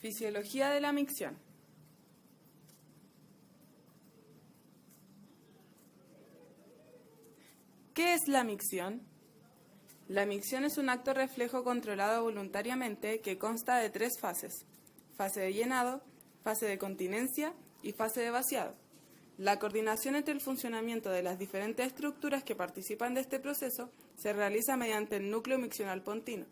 Fisiología de la micción. ¿Qué es la micción? La micción es un acto reflejo controlado voluntariamente que consta de 3 fases: fase de llenado, fase de continencia y fase de vaciado. La coordinación entre el funcionamiento de las diferentes estructuras que participan de este proceso se realiza mediante el núcleo miccional pontino.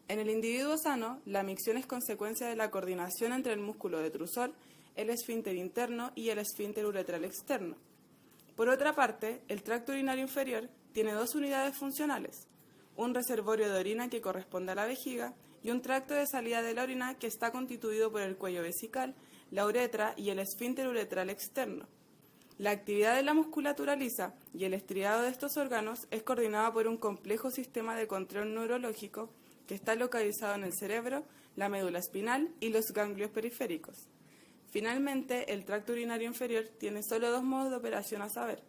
En el individuo sano, la micción es consecuencia de la coordinación entre el músculo detrusor, el esfínter interno y el esfínter uretral externo. Por otra parte, el tracto urinario inferior tiene 2 unidades funcionales: un reservorio de orina que corresponde a la vejiga y un tracto de salida de la orina que está constituido por el cuello vesical, la uretra y el esfínter uretral externo. La actividad de la musculatura lisa y el estriado de estos órganos es coordinada por un complejo sistema de control neurológico que está localizado en el cerebro, la médula espinal y los ganglios periféricos. Finalmente, el tracto urinario inferior tiene solo 2 modos de operación a saber: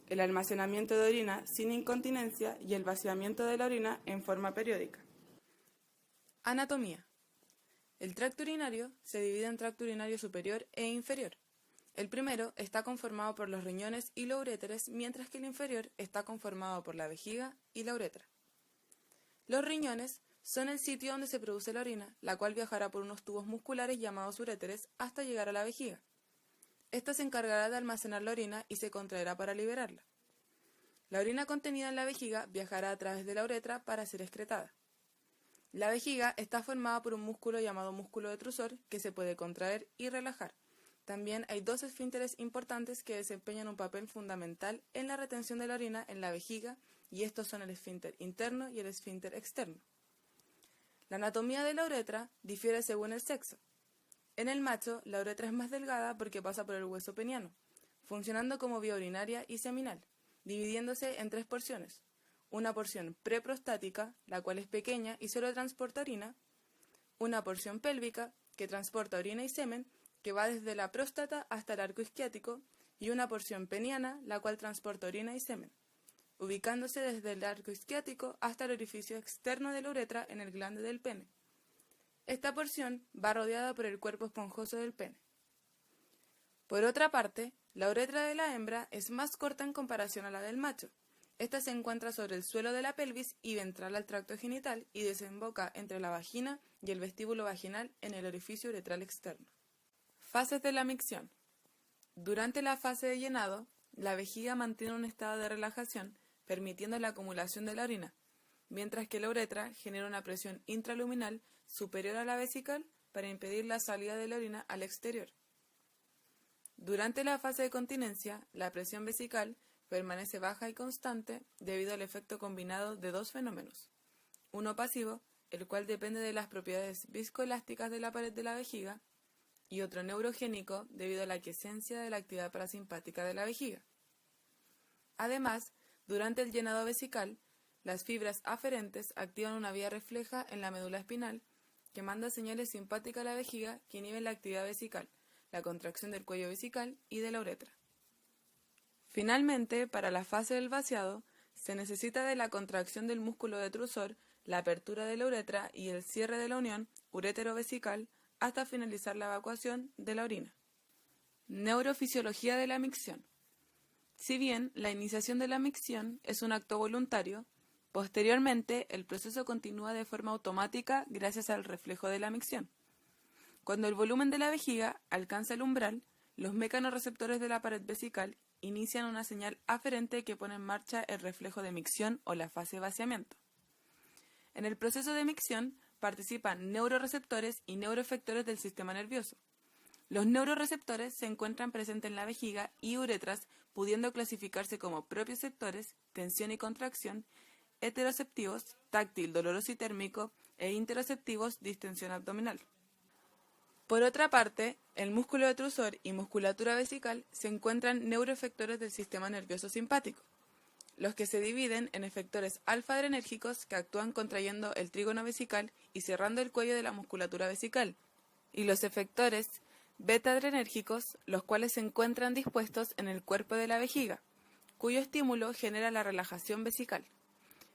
el almacenamiento de orina sin incontinencia y el vaciamiento de la orina en forma periódica. Anatomía. El tracto urinario se divide en tracto urinario superior e inferior. El primero está conformado por los riñones y los uréteres, mientras que el inferior está conformado por la vejiga y la uretra. Los riñones son el sitio donde se produce la orina, la cual viajará por unos tubos musculares llamados uréteres hasta llegar a la vejiga. Esta se encargará de almacenar la orina y se contraerá para liberarla. La orina contenida en la vejiga viajará a través de la uretra para ser excretada. La vejiga está formada por un músculo llamado músculo detrusor que se puede contraer y relajar. También hay 2 esfínteres importantes que desempeñan un papel fundamental en la retención de la orina en la vejiga, y estos son el esfínter interno y el esfínter externo. La anatomía de la uretra difiere según el sexo. En el macho, la uretra es más delgada porque pasa por el hueso peniano, funcionando como vía urinaria y seminal, dividiéndose en 3 porciones: una porción preprostática, la cual es pequeña y solo transporta orina; una porción pélvica, que transporta orina y semen, que va desde la próstata hasta el arco isquiático; y una porción peniana, la cual transporta orina y semen, ubicándose desde el arco isquiático hasta el orificio externo de la uretra en el glande del pene. Esta porción va rodeada por el cuerpo esponjoso del pene. Por otra parte, la uretra de la hembra es más corta en comparación a la del macho. Esta se encuentra sobre el suelo de la pelvis y ventral al tracto genital y desemboca entre la vagina y el vestíbulo vaginal en el orificio uretral externo. Fases de la micción. Durante la fase de llenado, la vejiga mantiene un estado de relajación, permitiendo la acumulación de la orina, mientras que la uretra genera una presión intraluminal superior a la vesical para impedir la salida de la orina al exterior. Durante la fase de continencia, la presión vesical permanece baja y constante debido al efecto combinado de 2 fenómenos: uno pasivo, el cual depende de las propiedades viscoelásticas de la pared de la vejiga, y otro neurogénico debido a la quiesencia de la actividad parasimpática de la vejiga. Además, durante el llenado vesical, las fibras aferentes activan una vía refleja en la médula espinal que manda señales simpáticas a la vejiga que inhiben la actividad vesical, la contracción del cuello vesical y de la uretra. Finalmente, para la fase del vaciado, se necesita de la contracción del músculo detrusor, la apertura de la uretra y el cierre de la unión urétero-vesical hasta finalizar la evacuación de la orina. Neurofisiología de la micción. Si bien la iniciación de la micción es un acto voluntario, posteriormente el proceso continúa de forma automática gracias al reflejo de la micción. Cuando el volumen de la vejiga alcanza el umbral, los mecanorreceptores de la pared vesical inician una señal aferente que pone en marcha el reflejo de micción o la fase de vaciamiento. En el proceso de micción participan neuroreceptores y neuroefectores del sistema nervioso. Los neuroreceptores se encuentran presentes en la vejiga y uretras, pudiendo clasificarse como propioceptores, tensión y contracción, heteroceptivos, táctil, doloroso y térmico, e interoceptivos, distensión abdominal. Por otra parte, el músculo detrusor y musculatura vesical se encuentran neuroefectores del sistema nervioso simpático, los que se dividen en efectores alfa-adrenérgicos que actúan contrayendo el trígono vesical y cerrando el cuello de la musculatura vesical, y los efectores beta-adrenérgicos, los cuales se encuentran dispuestos en el cuerpo de la vejiga, cuyo estímulo genera la relajación vesical,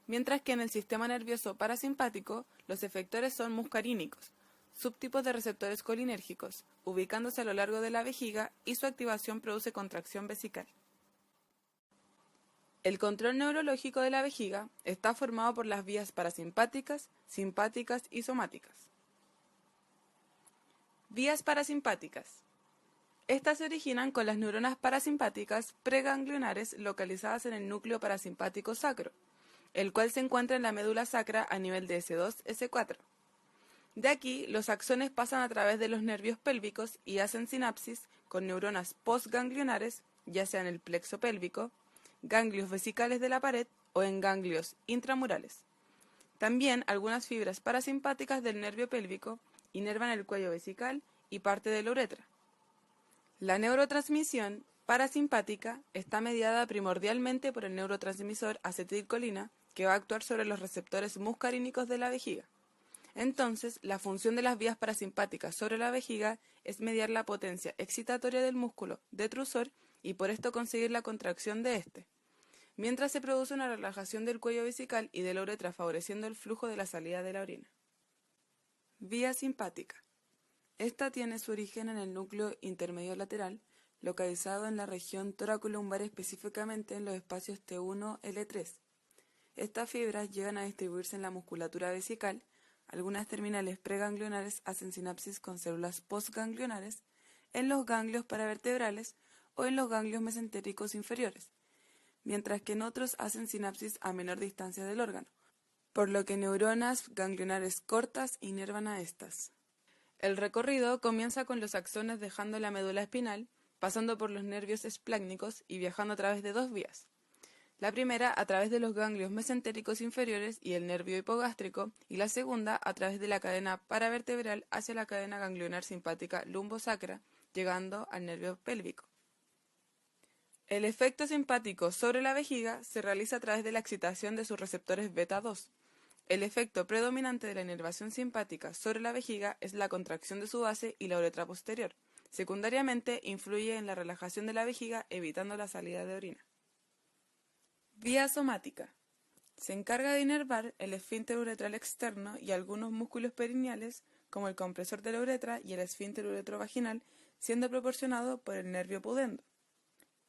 mientras que en el sistema nervioso parasimpático los efectores son muscarínicos, subtipos de receptores colinérgicos, ubicándose a lo largo de la vejiga y su activación produce contracción vesical. El control neurológico de la vejiga está formado por las vías parasimpáticas, simpáticas y somáticas. Vías parasimpáticas. Estas se originan con las neuronas parasimpáticas preganglionares localizadas en el núcleo parasimpático sacro, el cual se encuentra en la médula sacra a nivel de S2-S4. De aquí, los axones pasan a través de los nervios pélvicos y hacen sinapsis con neuronas postganglionares, ya sea en el plexo pélvico, ganglios vesicales de la pared o en ganglios intramurales. También algunas fibras parasimpáticas del nervio pélvico inervan el cuello vesical y parte de la uretra. La neurotransmisión parasimpática está mediada primordialmente por el neurotransmisor acetilcolina, que va a actuar sobre los receptores muscarínicos de la vejiga. Entonces, la función de las vías parasimpáticas sobre la vejiga es mediar la potencia excitatoria del músculo detrusor y por esto conseguir la contracción de éste, mientras se produce una relajación del cuello vesical y de la uretra favoreciendo el flujo de la salida de la orina. Vía simpática. Esta tiene su origen en el núcleo intermedio lateral, localizado en la región toracolumbar, específicamente en los espacios T1-L3. Estas fibras llegan a distribuirse en la musculatura vesical. Algunas terminales preganglionares hacen sinapsis con células postganglionares en los ganglios paravertebrales o en los ganglios mesentéricos inferiores, mientras que en otros hacen sinapsis a menor distancia del órgano, por lo que neuronas ganglionares cortas inervan a estas. El recorrido comienza con los axones dejando la médula espinal, pasando por los nervios esplácnicos y viajando a través de dos vías. La primera a través de los ganglios mesentéricos inferiores y el nervio hipogástrico, y la segunda a través de la cadena paravertebral hacia la cadena ganglionar simpática lumbosacra, llegando al nervio pélvico. El efecto simpático sobre la vejiga se realiza a través de la excitación de sus receptores beta 2. El efecto predominante de la inervación simpática sobre la vejiga es la contracción de su base y la uretra posterior. Secundariamente, influye en la relajación de la vejiga, evitando la salida de orina. Vía somática. Se encarga de inervar el esfínter uretral externo y algunos músculos perineales, como el compresor de la uretra y el esfínter uretrovaginal, siendo proporcionado por el nervio pudendo.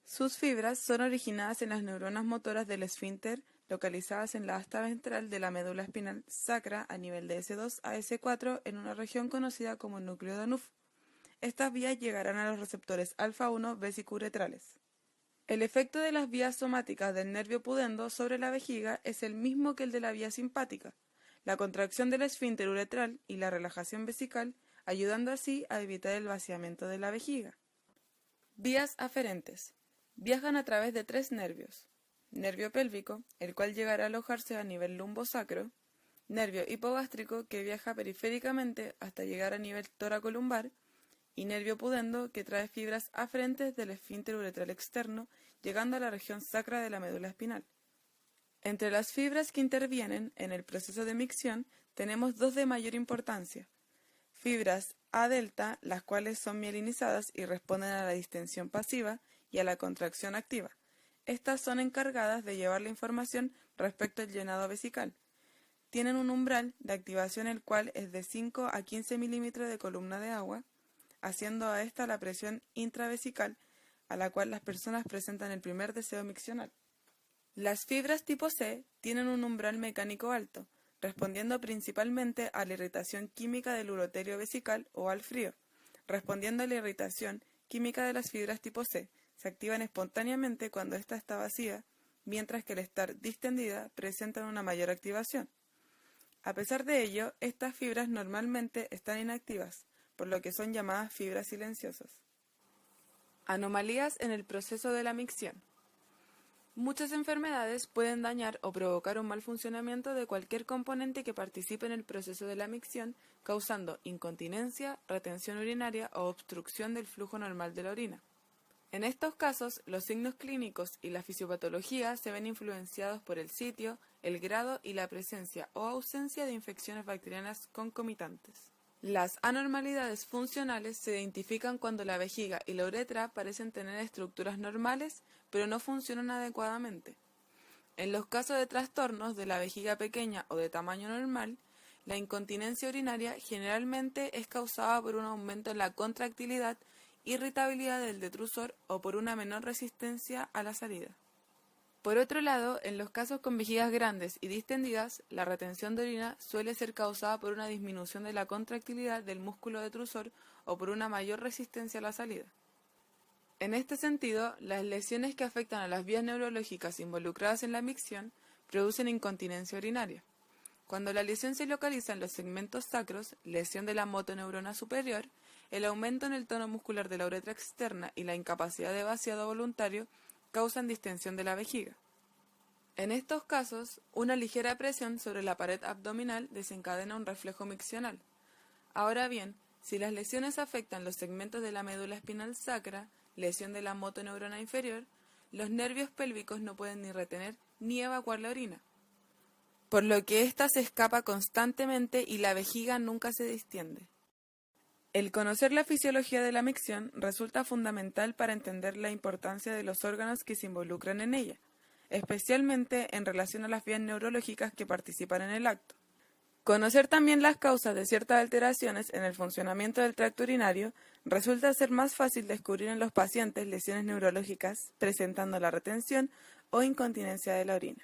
Sus fibras son originadas en las neuronas motoras del esfínter, localizadas en la asta ventral de la médula espinal sacra a nivel de S2 a S4 en una región conocida como núcleo de Nuff. Estas vías llegarán a los receptores alfa-1 vesicuretrales. El efecto de las vías somáticas del nervio pudendo sobre la vejiga es el mismo que el de la vía simpática, la contracción del esfínter uretral y la relajación vesical, ayudando así a evitar el vaciamiento de la vejiga. Vías aferentes. Viajan a través de tres nervios: nervio pélvico, el cual llegará a alojarse a nivel lumbosacro; nervio hipogástrico, que viaja periféricamente hasta llegar a nivel toracolumbar; y nervio pudendo, que trae fibras aferentes del esfínter uretral externo, llegando a la región sacra de la médula espinal. Entre las fibras que intervienen en el proceso de micción tenemos dos de mayor importancia: fibras A delta, las cuales son mielinizadas y responden a la distensión pasiva y a la contracción activa. Estas son encargadas de llevar la información respecto al llenado vesical. Tienen un umbral de activación el cual es de 5 a 15 milímetros de columna de agua, haciendo a esta la presión intravesical a la cual las personas presentan el primer deseo miccional. Las fibras tipo C tienen un umbral mecánico alto, respondiendo principalmente a la irritación química del uroterio vesical o al frío. Respondiendo a la irritación química de las fibras tipo C, se activan espontáneamente cuando ésta está vacía, mientras que al estar distendida presentan una mayor activación. A pesar de ello, estas fibras normalmente están inactivas, por lo que son llamadas fibras silenciosas. Anomalías en el proceso de la micción. Muchas enfermedades pueden dañar o provocar un mal funcionamiento de cualquier componente que participe en el proceso de la micción, causando incontinencia, retención urinaria o obstrucción del flujo normal de la orina. En estos casos, los signos clínicos y la fisiopatología se ven influenciados por el sitio, el grado y la presencia o ausencia de infecciones bacterianas concomitantes. Las anormalidades funcionales se identifican cuando la vejiga y la uretra parecen tener estructuras normales, pero no funcionan adecuadamente. En los casos de trastornos de la vejiga pequeña o de tamaño normal, La incontinencia urinaria generalmente es causada por un aumento en la contractilidad, irritabilidad del detrusor o por una menor resistencia a la salida. Por otro lado, en los casos con vejigas grandes y distendidas, la retención de orina suele ser causada por una disminución de la contractilidad del músculo detrusor o por una mayor resistencia a la salida. En este sentido, las lesiones que afectan a las vías neurológicas involucradas en la micción producen incontinencia urinaria. Cuando la lesión se localiza en los segmentos sacros, lesión de la motoneurona superior, el aumento en el tono muscular de la uretra externa y la incapacidad de vaciado voluntario causan distensión de la vejiga. En estos casos, una ligera presión sobre la pared abdominal desencadena un reflejo miccional. Ahora bien, si las lesiones afectan los segmentos de la médula espinal sacra, lesión de la motoneurona inferior, los nervios pélvicos no pueden ni retener ni evacuar la orina, por lo que ésta se escapa constantemente y la vejiga nunca se distiende. El conocer la fisiología de la micción resulta fundamental para entender la importancia de los órganos que se involucran en ella, especialmente en relación a las vías neurológicas que participan en el acto. Conocer también las causas de ciertas alteraciones en el funcionamiento del tracto urinario resulta ser más fácil descubrir en los pacientes lesiones neurológicas presentando la retención o incontinencia de la orina.